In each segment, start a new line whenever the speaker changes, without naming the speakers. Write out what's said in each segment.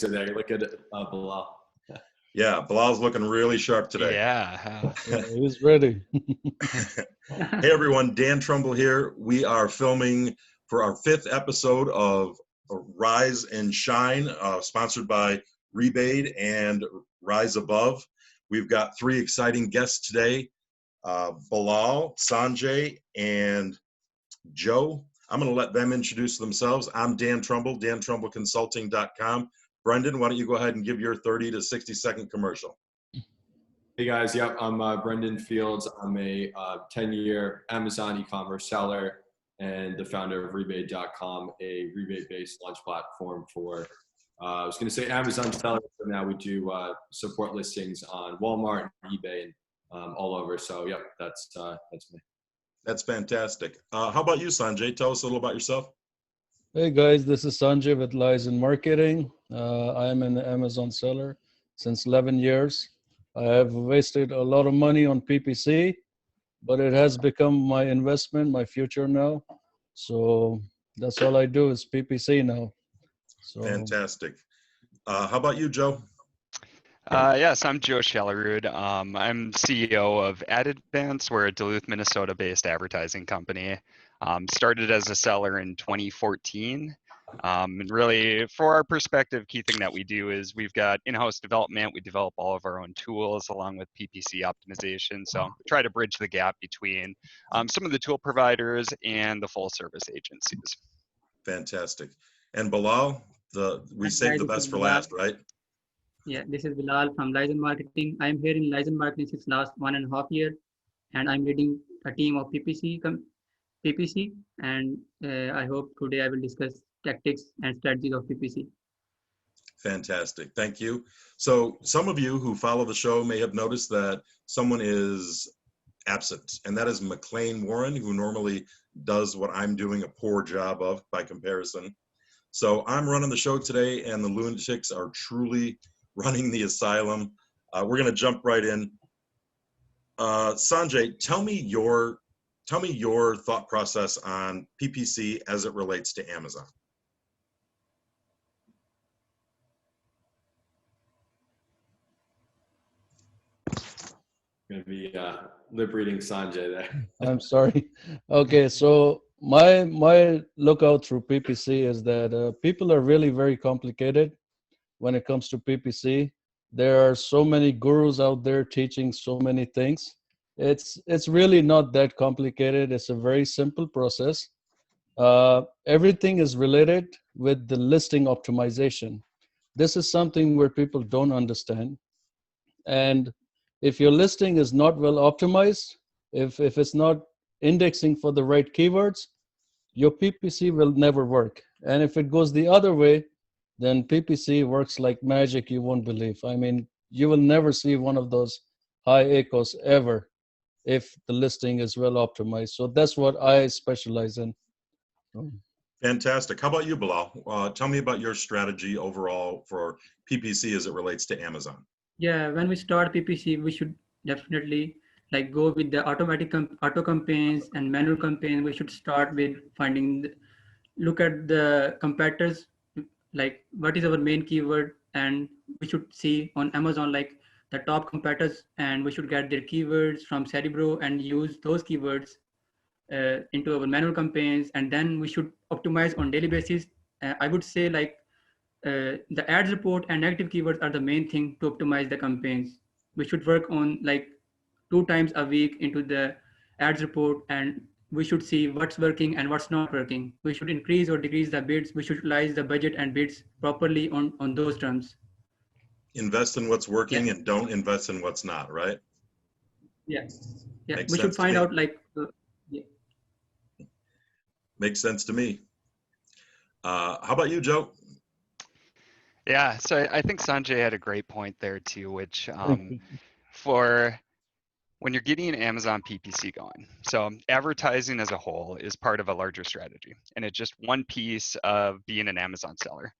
there. Look at Bilal.
Yeah, Bilal's looking really sharp today.
Yeah.
He's ready.
Hey everyone, Dan Trumbull here. We are filming for our 5th episode of Rise and Shine, sponsored by Rebate and Rise Above. We've got 3 exciting guests today, Bilal, Sanjay, and Joe. I'm going to let them introduce themselves. I'm Dan Trumbull, dantrumbleconsulting.com. Brendan, why don't you go ahead and give your 30 to 60-second commercial.
Hey guys, yep, I'm Brendan Fields. I'm a 10-year Amazon e-commerce seller and the founder of Rebate.com, a rebate-based launch platform for, I was going to say Amazon sellers, but now we do support listings on Walmart, eBay, and all over. So yep, that's me.
That's fantastic. How about you, Sanjay? Tell us a little about yourself.
Hey guys, this is Sanjay with Lies in Marketing. I'm an Amazon seller since 11 years. I have wasted a lot of money on PPC, but it has become my investment, my future now. So that's all I do is PPC now. So
Fantastic. How about you, Joe?
Yes, I'm Joe Shellerud. I'm CEO of AdAdvance. We're a Duluth, Minnesota-based advertising company. Started as a seller in 2014. And really, for our perspective, key thing that we do is we've got in-house development. We develop all of our own tools along with PPC optimization. So we try to bridge the gap between some of the tool providers and the full-service agencies.
Fantastic. And Bilal, we saved the best for last, right?
Yeah, this is Bilal from Lies in Marketing. I'm here in Lies in Marketing since last 1.5 years, and I'm leading a team of PPC, and I hope today I will discuss tactics and strategies of PPC.
Fantastic. Thank you. So some of you who follow the show may have noticed that someone is absent, and that is McLean Warren, who normally does what I'm doing a poor job of by comparison. So I'm running the show today, and the lunatics are truly running the asylum. We're going to jump right in. Sanjay, tell me your thought process on PPC as it relates to Amazon.
Going to be lip reading Sanjay there.
I'm sorry. Okay, so my lookout through PPC is that people are really very complicated when it comes to PPC. There are so many gurus out there teaching so many things. It's really not that complicated. It's a very simple process. Everything is related with the listing optimization. This is something where people don't understand. And if your listing is not well optimized, if it's not indexing for the right keywords, your PPC will never work. And if it goes the other way, then PPC works like magic you won't believe. I mean, you will never see one of those high ACOs ever if the listing is well optimized. So that's what I specialize in.
Fantastic. How about you, Bilal? Tell me about your strategy overall for PPC as it relates to Amazon.
Yeah, when we start PPC, we should definitely go with the auto campaigns and manual campaigns. We should start with look at the competitors, like what is our main keyword, and we should see on Amazon the top competitors, and we should get their keywords from Cerebro and use those keywords into our manual campaigns, and then we should optimize on daily basis. I would say the ads report and negative keywords are the main thing to optimize the campaigns. We should work on 2 times a week into the ads report, and we should see what's working and what's not working. We should increase or decrease the bids. We should utilize the budget and bids properly on those terms.
Invest in what's working and don't invest in what's not, right?
Yeah.
Makes
we should
sense
find
to
out
Makes sense to me. How about you, Joe?
Yeah, so I think Sanjay had a great point there too, which for when you're getting Amazon PPC going, so advertising as a whole is part of a larger strategy, and it's just one piece of being an Amazon seller.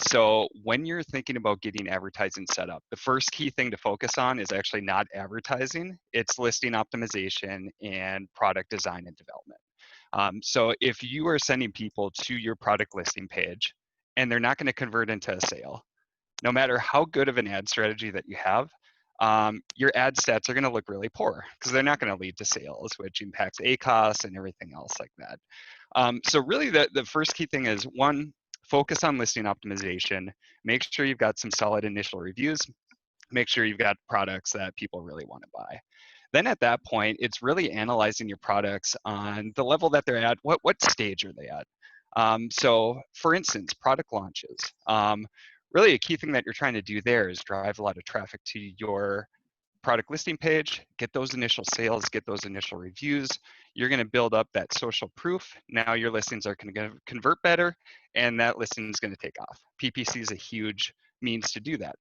So when you're thinking about getting advertising set up, the first key thing to focus on is actually not advertising, it's listing optimization and product design and development. So if you are sending people to your product listing page and they're not going to convert into a sale, no matter how good of an ad strategy that you have, your ad stats are going to look really poor because they're not going to lead to sales, which impacts ACOS and everything else like that. So really the first key thing is, one, focus on listing optimization. Make sure you've got some solid initial reviews. Make sure you've got products that people really want to buy. Then at that point, it's really analyzing your products on the level that they're at. What stage are they at? So for instance, product launches. Really a key thing that you're trying to do there is drive a lot of traffic to your product listing page, get those initial sales, get those initial reviews. You're going to build up that social proof. Now your listings are going to convert better, and that listing is going to take off. PPC is a huge means to do that.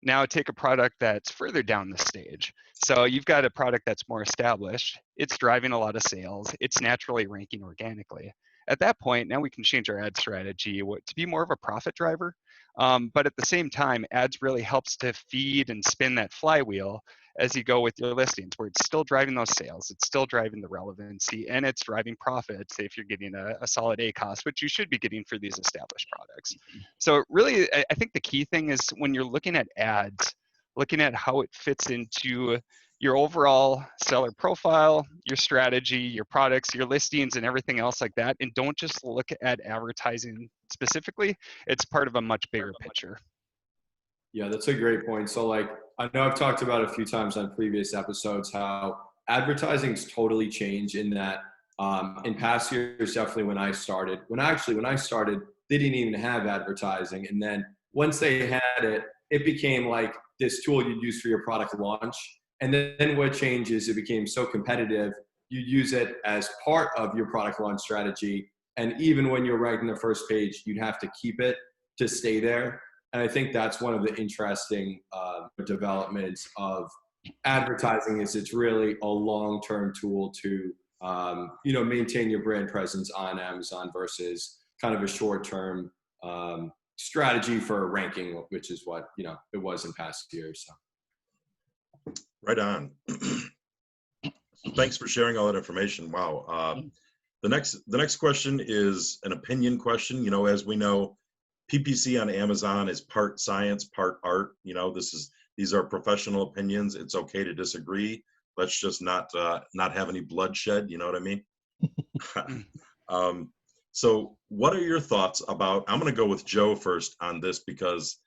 Now take a product that's further down the stage. So you've got a product that's more established. It's driving a lot of sales. It's naturally ranking organically. At that point, now we can change our ad strategy to be more of a profit driver. But at the same time, ads really helps to feed and spin that flywheel as you go with your listings, where it's still driving those sales, it's still driving the relevancy, and it's driving profits if you're getting a solid ACOS, which you should be getting for these established products. So really, I think the key thing is when you're looking at ads, looking at how it fits into your overall seller profile, your strategy, your products, your listings, and everything else like that. And don't just look at advertising specifically. It's part of a much bigger picture.
Yeah, that's a great point. So like, I know I've talked about a few times on previous episodes how advertising's totally changed in that in past years, definitely when I started, when I started, they didn't even have advertising. And then once they had it, it became like this tool you'd use for your product launch. And then what changes, it became so competitive, you use it as part of your product launch strategy. And even when you're writing the first page, you'd have to keep it to stay there. And I think that's one of the interesting developments of advertising is it's really a long-term tool to, maintain your brand presence on Amazon versus kind of a short-term strategy for ranking, which is what, it was in past years. So.
Right on. Thanks for sharing all that information. Wow. The next question is an opinion question. As we know, PPC on Amazon is part science, part art. These are professional opinions. It's okay to disagree. Let's just not have any bloodshed. You know what I mean? So what are your thoughts about, I'm going to go with Joe first on this because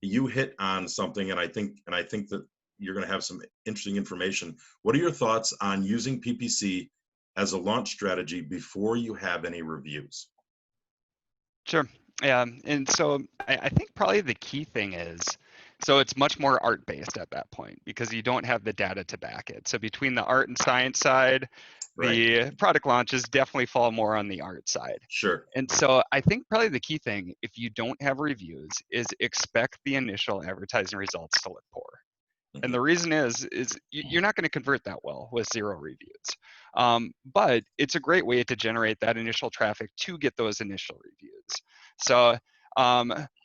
you hit on something, and I think that you're going to have some interesting information. What are your thoughts on using PPC as a launch strategy before you have any reviews?
Sure. Yeah. And so I think probably the key thing is, so it's much more art-based at that point because you don't have the data to back it. So between the art and science side, the product launches definitely fall more on the art side.
Sure.
And so I think probably the key thing, if you don't have reviews, is expect the initial advertising results to look poor. And the reason is you're not going to convert that well with 0 reviews. But it's a great way to generate that initial traffic to get those initial reviews. So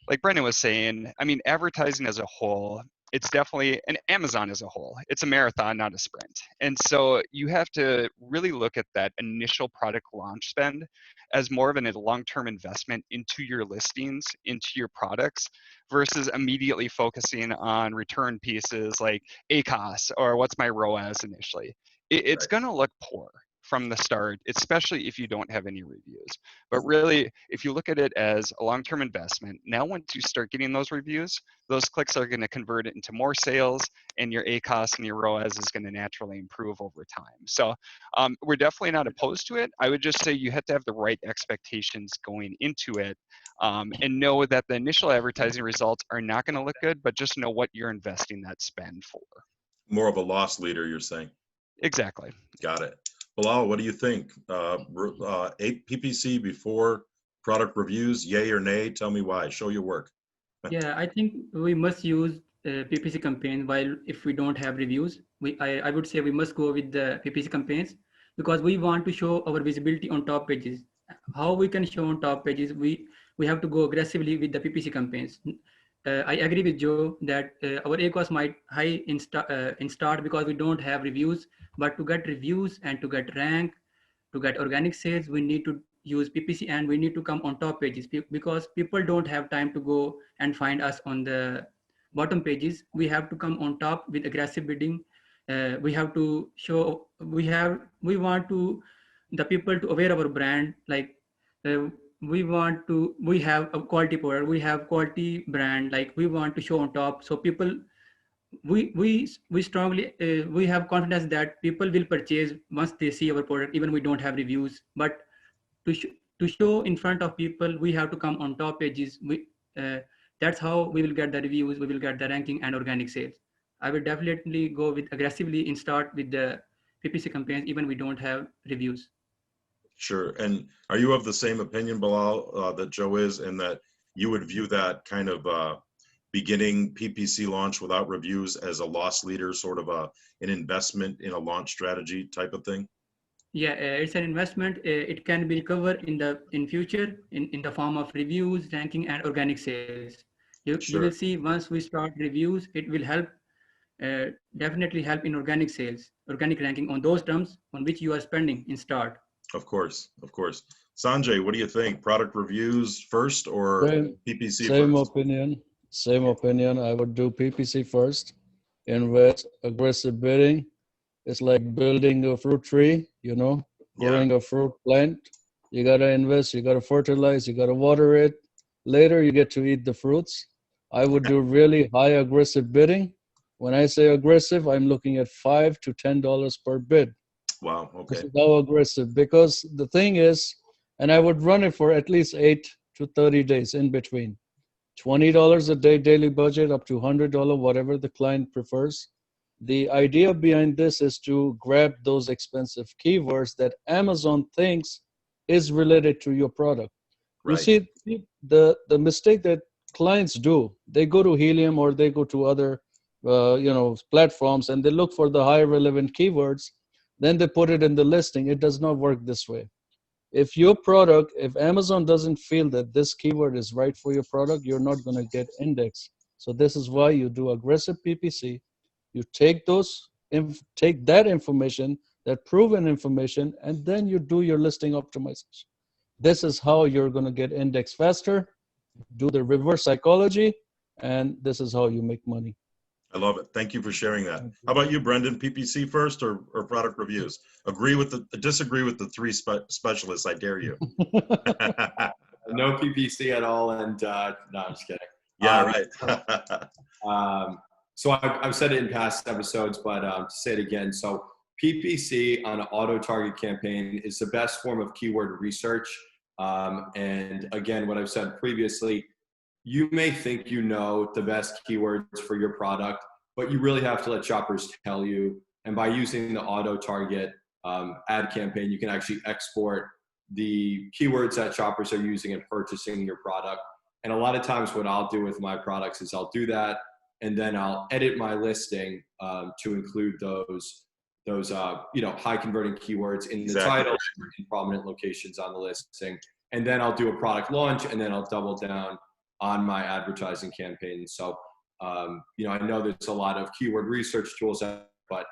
like Brendan was saying, I mean, advertising as a whole, it's definitely, and Amazon as a whole, it's a marathon, not a sprint. And so you have to really look at that initial product launch spend as more of a long-term investment into your listings, into your products, versus immediately focusing on return pieces like ACOS or what's my ROAS initially. It's going to look poor from the start, especially if you don't have any reviews. But really, if you look at it as a long-term investment, now once you start getting those reviews, those clicks are going to convert it into more sales, and your ACOS and your ROAS is going to naturally improve over time. So we're definitely not opposed to it. I would just say you have to have the right expectations going into it, and know that the initial advertising results are not going to look good, but just know what you're investing that spend for.
More of a loss leader, you're saying?
Exactly.
Got it. Bilal, what do you think? PPC before product reviews, yay or nay? Tell me why. Show your work.
Yeah, I think we must use PPC campaigns while if we don't have reviews. I would say we must go with the PPC campaigns because we want to show our visibility on top pages. How we can show on top pages, we have to go aggressively with the PPC campaigns. I agree with Joe that our ACOS might high in start because we don't have reviews, but to get reviews and to get rank, to get organic sales, we need to use PPC and we need to come on top pages because people don't have time to go and find us on the bottom pages. We have to come on top with aggressive bidding. We have to show, we want to, the people to aware our brand, like uh, we have a quality product, we have quality brand, like we want to show on top. So people, we strongly we have confidence that people will purchase once they see our product, even we don't have reviews. But to to show in front of people, we have to come on top pages. Uh, that's how we will get the reviews, we will get the ranking and organic sales. I will definitely go with aggressively and start with the PPC campaigns even we don't have reviews.
Sure. And are you of the same opinion, Bilal, that Joe is, in that you would view that kind of beginning PPC launch without reviews as a loss leader, sort of an investment in a launch strategy type of thing?
Yeah, it's an investment. It can be recovered in future in the form of reviews, ranking, and organic sales. You will
Sure.
see once we start reviews, it will help, definitely help in organic sales, organic ranking on those terms on which you are spending in start.
Of course. Of course. Sanjay, what do you think? Product reviews first or
Same,
PPC
same
first?
opinion. Same opinion. I would do PPC first. Invest, aggressive bidding. It's like building a fruit tree,
Yeah.
growing a fruit plant. You gotta invest, you gotta fertilize, you gotta water it. Later, you get to eat the fruits. I would do really high aggressive bidding. When I say aggressive, I'm looking at $5 to $10 per bid.
Wow.
This
Okay.
is how aggressive, because the thing is, and I would run it for at least 8 to 30 days in between. $20 a day daily budget up to $100, whatever the client prefers. The idea behind this is to grab those expensive keywords that Amazon thinks is related to your product. You
Right.
see, the mistake that clients do, they go to Helium or they go to other platforms, and they look for the high relevant keywords. Then they put it in the listing. It does not work this way. If Amazon doesn't feel that this keyword is right for your product, you're not going to get indexed. So this is why you do aggressive PPC. You take that information, that proven information, and then you do your listing optimization. This is how you're going to get indexed faster. Do the reverse psychology, and this is how you make money.
I love it. Thank you for sharing that. How about you, Brendan? PPC first or product reviews? Disagree with the three specialists. I dare you.
No PPC at all, and no, I'm just kidding.
Yeah, right.
So I've said it in past episodes, but to say it again. So PPC on an auto-target campaign is the best form of keyword research. And again, what I've said previously, you may think you know the best keywords for your product, but you really have to let shoppers tell you. And by using the auto-target ad campaign, you can actually export the keywords that shoppers are using and purchasing your product. And a lot of times what I'll do with my products is I'll do that, and then I'll edit my listing to include those high converting keywords in the title, in prominent locations on the listing. And then I'll do a product launch, and then I'll double down on my advertising campaign. So, I know there's a lot of keyword research tools, but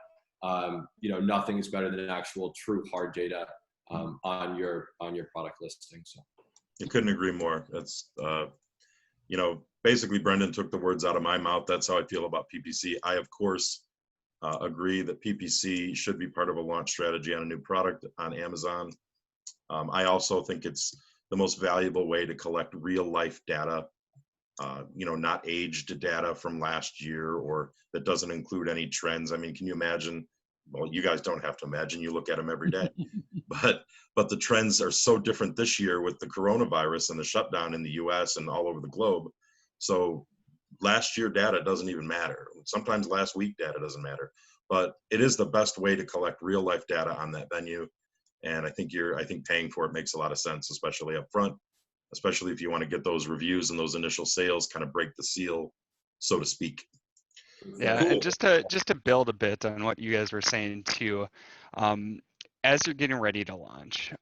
nothing is better than actual true hard data on your product listing. So
You couldn't agree more. That's, basically Brendan took the words out of my mouth. That's how I feel about PPC. I, of course, agree that PPC should be part of a launch strategy on a new product on Amazon. I also think it's the most valuable way to collect real life data, not aged data from last year or that doesn't include any trends. I mean, can you imagine? Well, you guys don't have to imagine, you look at them every day, but the trends are so different this year with the coronavirus and the shutdown in the US and all over the globe. So last year data doesn't even matter. Sometimes last week data doesn't matter, but it is the best way to collect real life data on that venue. And I think paying for it makes a lot of sense, especially up front, especially if you want to get those reviews and those initial sales, kind of break the seal, so to speak.
Yeah,
Cool.
and just to build a bit on what you guys were saying too, as you're getting ready to launch,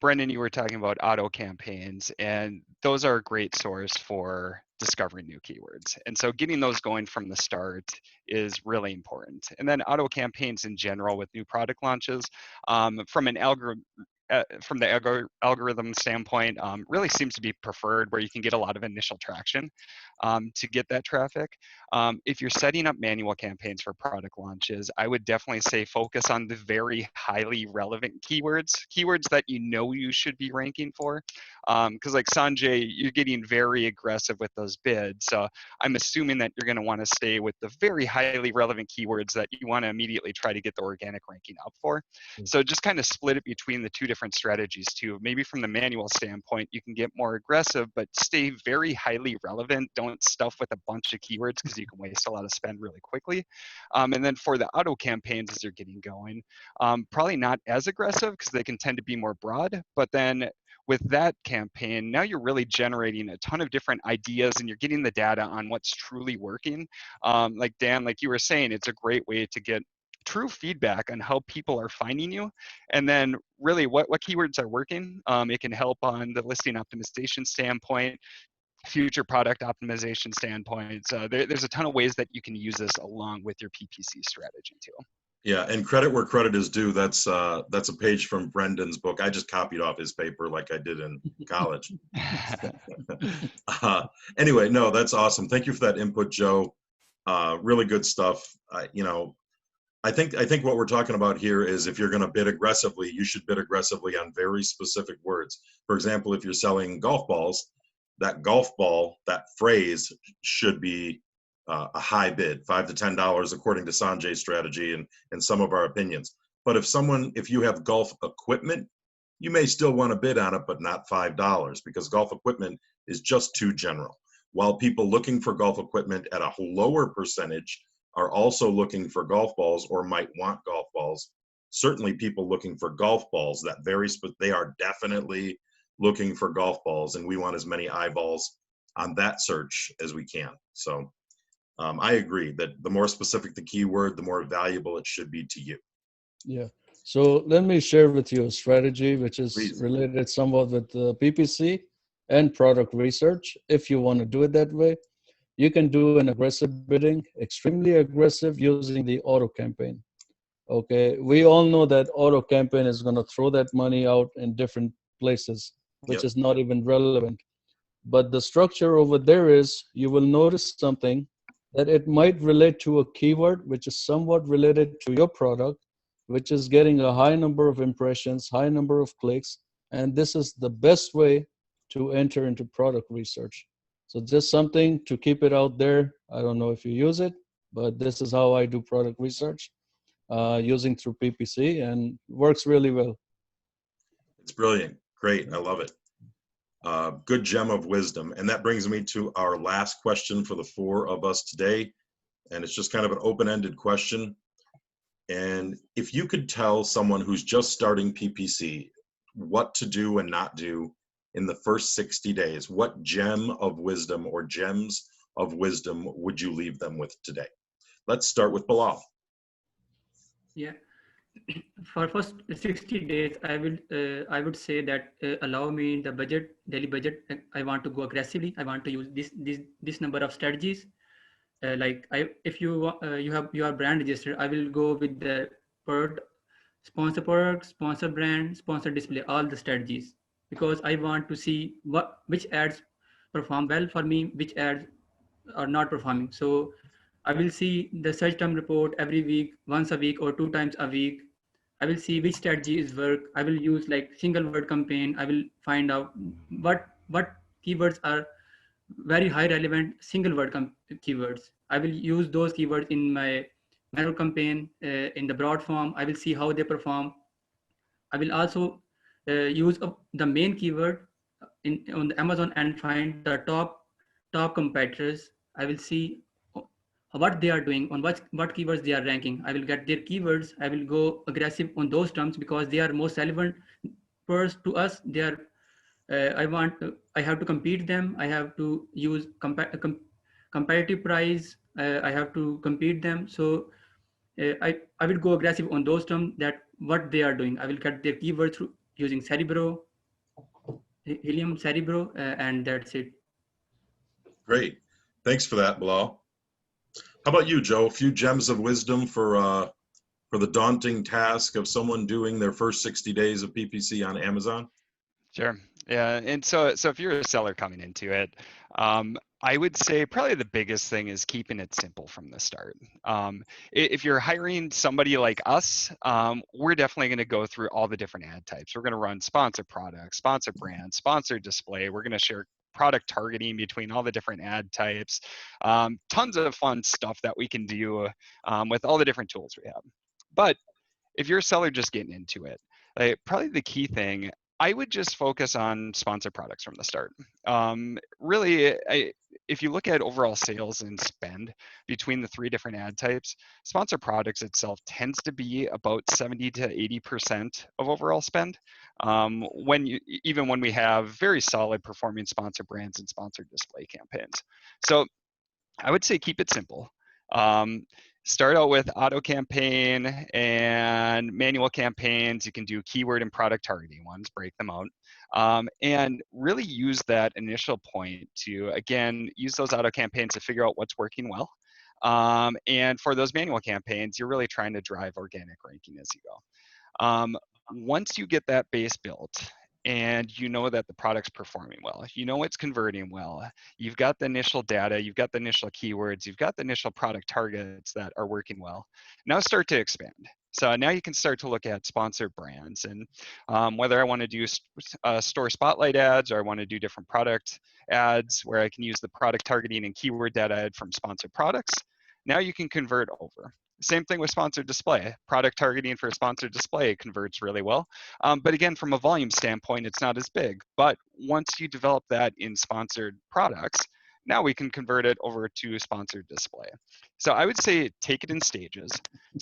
Brendan, you were talking about auto campaigns, and those are a great source for discovering new keywords. And so getting those going from the start is really important. And then auto campaigns in general with new product launches, from an from the algorithm standpoint, really seems to be preferred, where you can get a lot of initial traction to get that traffic. If you're setting up manual campaigns for product launches, I would definitely say focus on the very highly relevant keywords that you know you should be ranking for. Because like Sanjay, you're getting very aggressive with those bids. So I'm assuming that you're going to want to stay with the very highly relevant keywords that you want to immediately try to get the organic ranking up for. So just kind of split it between the two different strategies too. Maybe from the manual standpoint, you can get more aggressive, but stay very highly relevant. Don't stuff with a bunch of keywords because you can waste a lot of spend really quickly. And then for the auto campaigns as you're getting going, probably not as aggressive because they can tend to be more broad, but then with that campaign, now you're really generating a ton of different ideas and you're getting the data on what's truly working. Like Dan, like you were saying, it's a great way to get true feedback on how people are finding you, and then really what keywords are working. It can help on the listing optimization standpoint, future product optimization standpoints. There's a ton of ways that you can use this along with your PPC strategy too.
Yeah, and credit where credit is due. That's a page from Brendan's book. I just copied off his paper like I did in college. Anyway, no, that's awesome. Thank you for that input, Joe. Really good stuff. You know, I think what we're talking about here is if you're going to bid aggressively, you should bid aggressively on very specific words. For example, if you're selling golf balls, that golf ball, that phrase should be a high bid, $5 to $10, according to Sanjay's strategy and some of our opinions. But if you have golf equipment, you may still want to bid on it, but not $5, because golf equipment is just too general. While people looking for golf equipment at a lower percentage are also looking for golf balls or might want golf balls, certainly people looking for golf balls, they are definitely looking for golf balls, and we want as many eyeballs on that search as we can. So I agree that the more specific the keyword, the more valuable it should be to you.
Yeah. So let me share with you a strategy which is
Please.
related somewhat with PPC and product research. If you want to do it that way, you can do an aggressive bidding, extremely aggressive, using the auto campaign. Okay. We all know that auto campaign is going to throw that money out in different places, which is not even relevant. But the structure over there is, you will notice something that it might relate to a keyword which is somewhat related to your product, which is getting a high number of impressions, high number of clicks, and this is the best way to enter into product research. So just something to keep it out there. I don't know if you use it, but this is how I do product research, using through PPC, and works really well.
It's brilliant. Great. I love it. Good gem of wisdom. And that brings me to our last question for the four of us today. And it's just kind of an open-ended question. And if you could tell someone who's just starting PPC what to do and not do in the first 60 days, what gem of wisdom or gems of wisdom would you leave them with today? Let's start with Bilal.
Yeah. For first 60 days, I would say that allow me the daily budget. I want to go aggressively. I want to use this number of strategies. If you are brand registered, I will go with the product, sponsor brand, sponsor display, all the strategies, because I want to see which ads perform well for me, which ads are not performing. So I will see the search term report every week, once a week or 2 times a week. I will see which strategy is work. I will use like single word campaign. I will find out what keywords are very high relevant single word keywords. I will use those keywords in my manual campaign in the broad form. I will see how they perform. I will also use the main keyword on the Amazon and find the top competitors. I will see what they are doing, on what keywords they are ranking. I will get their keywords. I will go aggressive on those terms because they are most relevant first to us. They are I have to compete them. I have to use competitive price. I have to compete them. So I will go aggressive on those terms, that what they are doing. I will get their keywords through using Cerebro, Helium Cerebro, and that's it.
Great. Thanks for that, Bilal. How about you, Joe? A few gems of wisdom for for the daunting task of someone doing their first 60 days of PPC on Amazon?
Sure. Yeah. And so if you're a seller coming into it, I would say probably the biggest thing is keeping it simple from the start. If you're hiring somebody like us, we're definitely going to go through all the different ad types. We're going to run sponsor products, sponsor brands, sponsor display. We're going to share product targeting between all the different ad types. Tons of fun stuff that we can do with all the different tools we have. But if you're a seller just getting into it, probably the key thing, I would just focus on sponsor products from the start. Really, if you look at overall sales and spend between the three different ad types, sponsor products itself tends to be about 70 to 80% of overall spend. Even when we have very solid performing sponsor brands and sponsor display campaigns. So I would say keep it simple. Start out with auto campaign and manual campaigns. You can do keyword and product targeting ones, break them out. And really use that initial point to, again, use those auto campaigns to figure out what's working well. And for those manual campaigns, you're really trying to drive organic ranking as you go. Once you get that base built, and you know that the product's performing well, you know it's converting well, you've got the initial data, you've got the initial keywords, you've got the initial product targets that are working well, now start to expand. So now you can start to look at sponsored brands and whether I want to do store spotlight ads or I want to do different product ads where I can use the product targeting and keyword data from sponsored products. Now you can convert over. Same thing with sponsored display. Product targeting for a sponsored display converts really well. But again, from a volume standpoint, it's not as big. But once you develop that in sponsored products, now we can convert it over to sponsored display. So I would say take it in stages.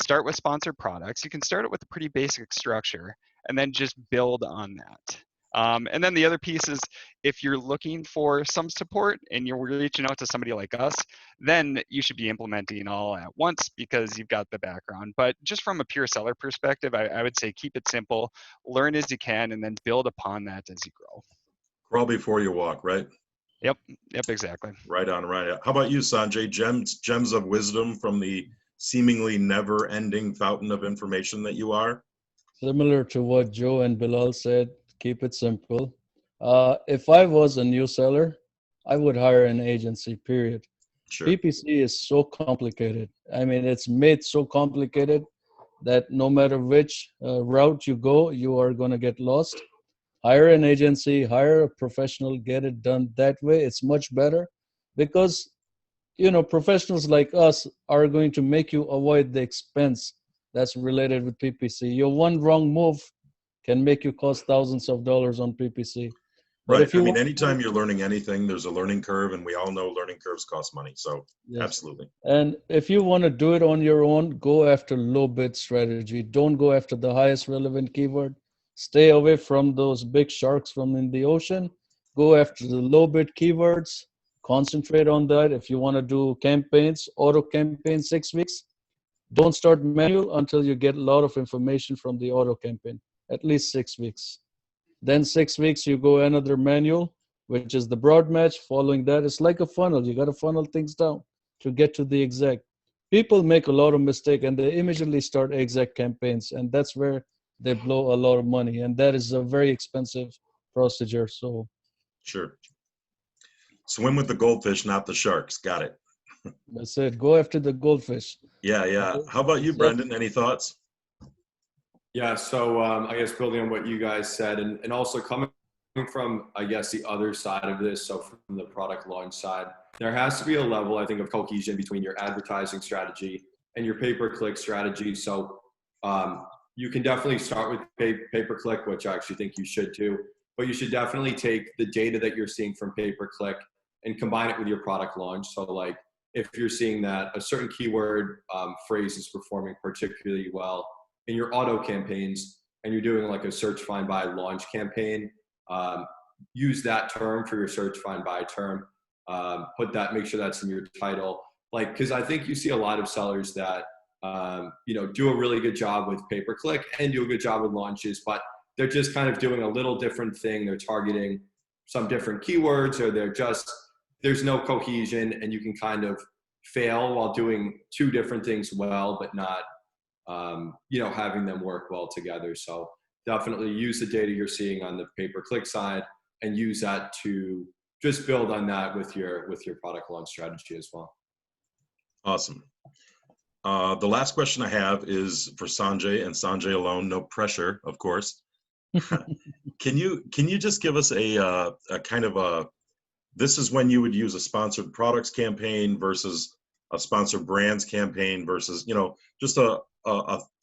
Start with sponsored products. You can start it with a pretty basic structure and then just build on that. And then the other piece is if you're looking for some support and you're reaching out to somebody like us, then you should be implementing all at once because you've got the background. But just from a pure seller perspective, I would say keep it simple, learn as you can, and then build upon that as you grow.
Crawl before you walk, right?
Yep, exactly.
Right on, right on. How about you, Sanjay? Gems of wisdom from the seemingly never-ending fountain of information that you are?
Similar to what Joe and Bilal said, keep it simple. If I was a new seller, I would hire an agency, period.
Sure.
PPC is so complicated. I mean, it's made so complicated that no matter which route you go, you are going to get lost. Hire an agency, hire a professional, get it done that way. It's much better because, you know, professionals like us are going to make you avoid the expense that's related with PPC. Your one wrong move can make you cost thousands of dollars on PPC. But
right. I mean, anytime you're learning anything, there's a learning curve, and we all know learning curves cost money. So yes. Absolutely.
And if you want to do it on your own, go after low bid strategy. Don't go after the highest relevant keyword. Stay away from those big sharks from in the ocean. Go after the low bid keywords. Concentrate on that. If you want to do campaigns, auto campaign 6 weeks, don't start manual until you get a lot of information from the auto campaign, at least 6 weeks. Then 6 weeks, you go another manual, which is the broad match. Following that, it's like a funnel. You got to funnel things down to get to the exact. People make a lot of mistake and they immediately start exact campaigns, and that's where they blow a lot of money, and that is a very expensive procedure. So
sure, swim with the goldfish, not the sharks. Got it.
That's it. Go after the goldfish.
Yeah. How about you, Brendan? Any thoughts?
Yeah, so I guess building on what you guys said, and also coming from, I guess, the other side of this, so from the product launch side, there has to be a level, I think, of cohesion between your advertising strategy and your pay-per-click strategy. So you can definitely start with pay-per-click, which I actually think you should do, but you should definitely take the data that you're seeing from pay-per-click and combine it with your product launch. So like if you're seeing that a certain keyword phrase is performing particularly well in your auto campaigns and you're doing like a search find by launch campaign, use that term for your search find by term, make sure that's in your title. Like, cause I think you see a lot of sellers that, do a really good job with pay-per-click and do a good job with launches, but they're just kind of doing a little different thing. They're targeting some different keywords, or there's no cohesion, and you can kind of fail while doing two different things well, but not having them work well together. So definitely use the data you're seeing on the pay-per-click side and use that to just build on that with your product launch strategy as well.
Awesome. The last question I have is for Sanjay, and Sanjay alone, no pressure, of course. Can you just give us a kind of this is when you would use a sponsored products campaign versus a sponsored brands campaign versus, just a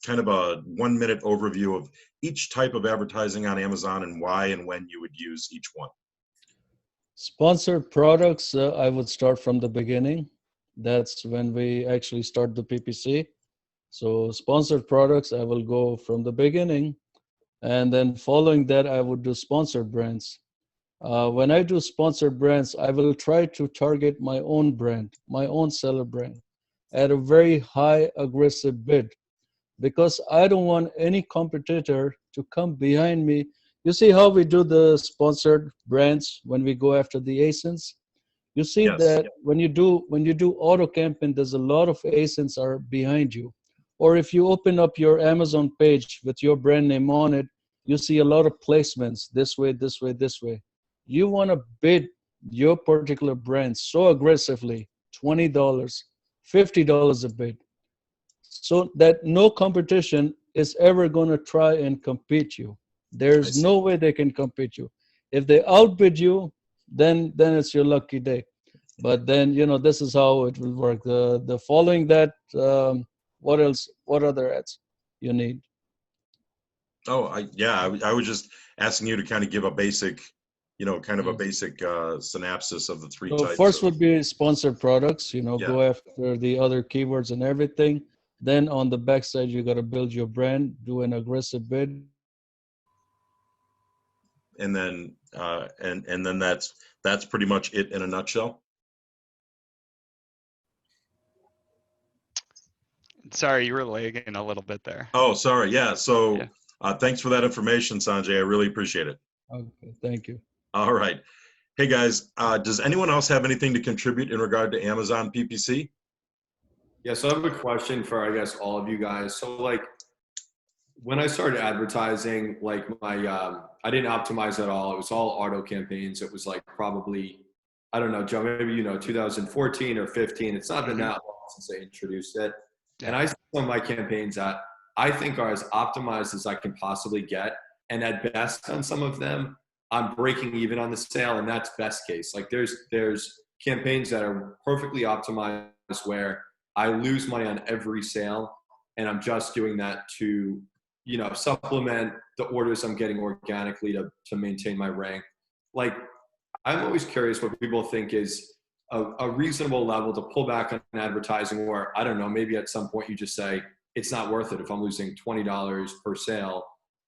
kind of a 1 minute overview of each type of advertising on Amazon and why and when you would use each one.
Sponsored products, I would start from the beginning. That's when we actually start the PPC. So sponsored products, I will go from the beginning. And then following that, I would do sponsored brands. When I do sponsored brands, I will try to target my own brand, my own seller brand, at a very high aggressive bid, because I don't want any competitor to come behind me. You see how we do the sponsored brands when we go after the ASINs? You see
Yes.
that when you do auto campaign, there's a lot of ASINs are behind you. Or if you open up your Amazon page with your brand name on it, you see a lot of placements this way, this way, this way. You want to bid your particular brand so aggressively, $20, $50 a bid, so that no competition is ever going to try and compete you. There's no way they can compete you. If they outbid you, then it's your lucky day. But then, this is how it will work. The following that, what else? What other ads you need?
Oh, I was just asking you to kind of give a basic, kind of a basic synopsis of the three
So
types.
first would be sponsored products,
Yeah.
go after the other keywords and everything. Then on the backside, you got to build your brand, do an aggressive bid.
And then and then that's pretty much it in a nutshell.
Sorry, you were lagging a little bit there.
Oh, sorry. Yeah. So thanks for that information, Sanjay. I really appreciate it.
Okay, thank you.
All right. Hey guys, does anyone else have anything to contribute in regard to Amazon PPC?
Yeah, so I have a question for, I guess, all of you guys. So like when I started advertising, like I didn't optimize at all. It was all auto campaigns. It was like probably, I don't know, Joe, maybe 2014 or 15. It's not been that long since they introduced it.
Yeah.
And I see some of my campaigns that I think are as optimized as I can possibly get. And at best on some of them, I'm breaking even on the sale, and that's best case. Like there's campaigns that are perfectly optimized where I lose money on every sale, and I'm just doing that to supplement the orders I'm getting organically to maintain my rank. Like, I'm always curious what people think is a reasonable level to pull back on advertising, where, I don't know, maybe at some point you just say, it's not worth it if I'm losing $20 per sale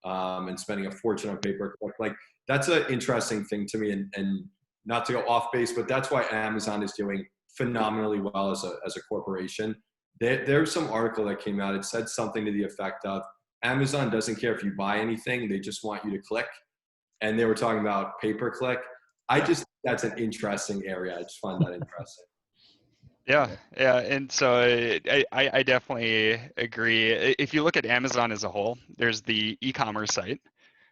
and spending a fortune on pay-per-click. Like, that's an interesting thing to me, and not to go off base, but that's why Amazon is doing phenomenally well as a corporation. There's some article that came out. It said something to the effect of, Amazon doesn't care if you buy anything, they just want you to click. And they were talking about pay-per-click. I just think that's an interesting area. I just find that interesting.
Yeah, and so I definitely agree. If you look at Amazon as a whole, there's the e-commerce site,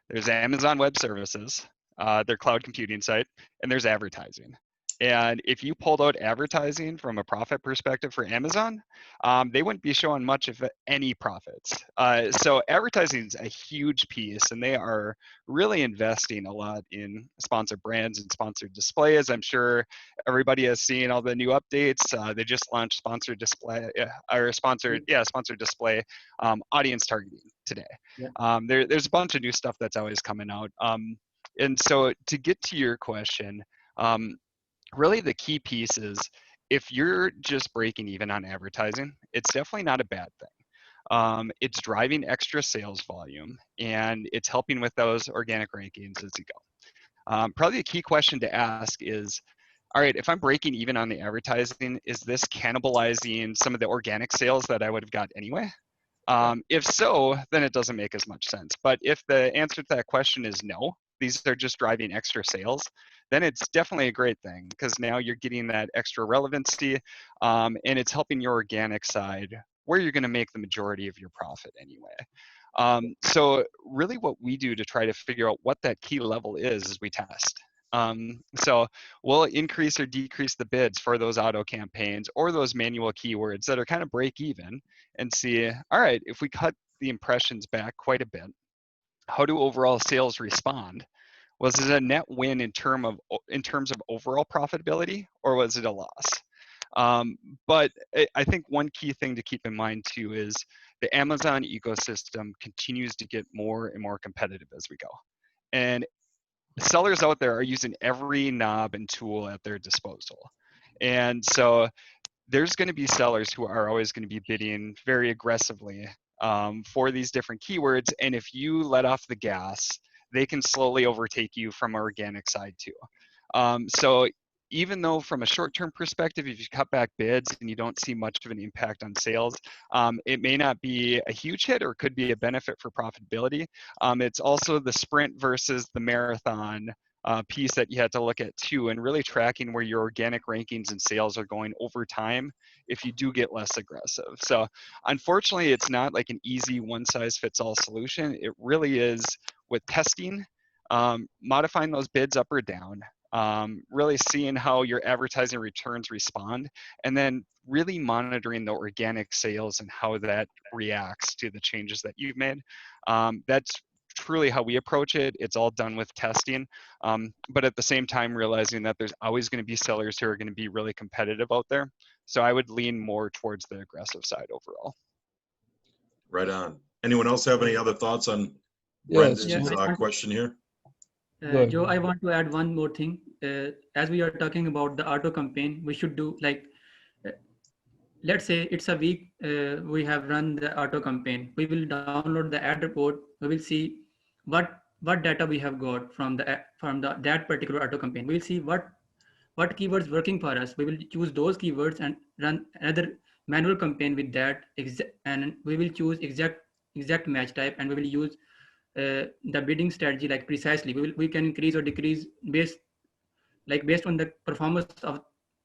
there's Amazon Web Services, their cloud computing site, and there's advertising. And if you pulled out advertising from a profit perspective for Amazon, they wouldn't be showing much of any profits. So advertising is a huge piece, and they are really investing a lot in sponsored brands and sponsored displays. I'm sure everybody has seen all the new updates. They just launched sponsored display sponsored display audience targeting today.
Yeah.
There's a bunch of new stuff that's always coming out. And so to get to your question, really the key piece is, if you're just breaking even on advertising, it's definitely not a bad thing. It's driving extra sales volume, and it's helping with those organic rankings as you go. Probably a key question to ask is, all right, if I'm breaking even on the advertising, is this cannibalizing some of the organic sales that I would have got anyway? If so, then it doesn't make as much sense. But if the answer to that question is no, these are just driving extra sales, then it's definitely a great thing, because now you're getting that extra relevancy, and it's helping your organic side where you're going to make the majority of your profit anyway. So really what we do to try to figure out what that key level is we test. So we'll increase or decrease the bids for those auto campaigns or those manual keywords that are kind of break even and see, all right, if we cut the impressions back quite a bit, how do overall sales respond? Was it a net win in terms of overall profitability, or was it a loss? But I think one key thing to keep in mind too is the Amazon ecosystem continues to get more and more competitive as we go. And sellers out there are using every knob and tool at their disposal. And so there's going to be sellers who are always going to be bidding very aggressively for these different keywords. And if you let off the gas, they can slowly overtake you from an organic side too. So even though from a short-term perspective, if you cut back bids and you don't see much of an impact on sales, it may not be a huge hit or could be a benefit for profitability. It's also the sprint versus the marathon piece that you have to look at too, and really tracking where your organic rankings and sales are going over time if you do get less aggressive. So unfortunately, it's not like an easy one-size-fits-all solution. It really is with testing, modifying those bids up or down, really seeing how your advertising returns respond, and then really monitoring the organic sales and how that reacts to the changes that you've made. That's truly how we approach it. It's all done with testing, but at the same time realizing that there's always going to be sellers who are going to be really competitive out there. So I would lean more towards the aggressive side overall.
Right on. Anyone else have any other thoughts on
Yes.
Brendan's
Yeah,
question here?
Go ahead.
Joe, I want to add one more thing. As we are talking about the auto campaign, we should do like, let's say it's a week, we have run the auto campaign. We will download the ad report. We will see what data we have got from that particular auto campaign. We'll see what keywords working for us. We will choose those keywords and run another manual campaign with that, and we will choose exact match type, and we will use the bidding strategy like precisely. We can increase or decrease based on the performance of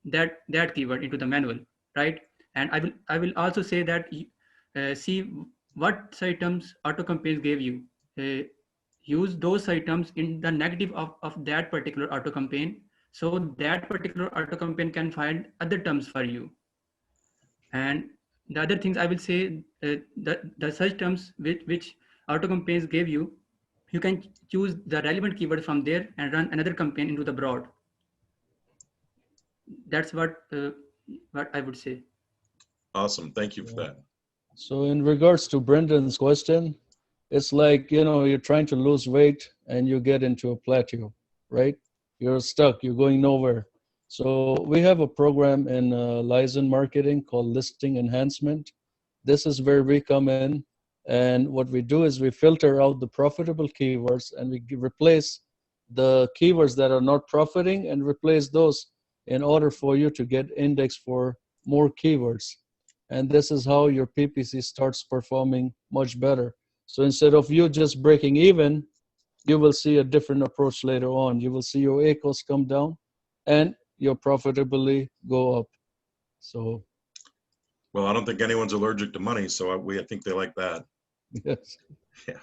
that keyword into the manual, right? And I will also say that see what site terms auto campaigns gave you. Use those site terms in the negative of that particular auto campaign, so that particular auto campaign can find other terms for you. And the other things I will say, the search terms which auto campaigns gave you, you can choose the relevant keyword from there and run another campaign into the broad. That's what I would say.
Awesome. Thank you for that.
So in regards to Brendan's question, it's like, you're trying to lose weight and you get into a plateau, right? You're stuck, you're going nowhere. So we have a program in Lizen marketing called listing enhancement. This is where we come in, and what we do is we filter out the profitable keywords and we replace the keywords that are not profiting and replace those in order for you to get indexed for more keywords. And this is how your PPC starts performing much better. So instead of you just breaking even, you will see a different approach later on. You will see your ACOS come down and your profitability go up. So,
Well, I don't think anyone's allergic to money, so I think they like that.
yes.
Yeah.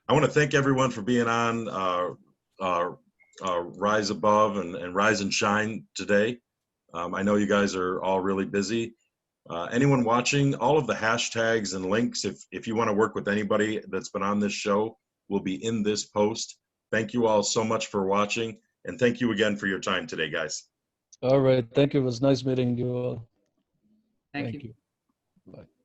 I want to thank everyone for being on Rise Above and Rise and Shine today. I know you guys are all really busy. Anyone watching, all of the hashtags and links, if you want to work with anybody that's been on this show, will be in this post. Thank you all so much for watching, and thank you again for your time today, guys.
All right. Thank you. It was nice meeting you all.
Thank you.
Bye.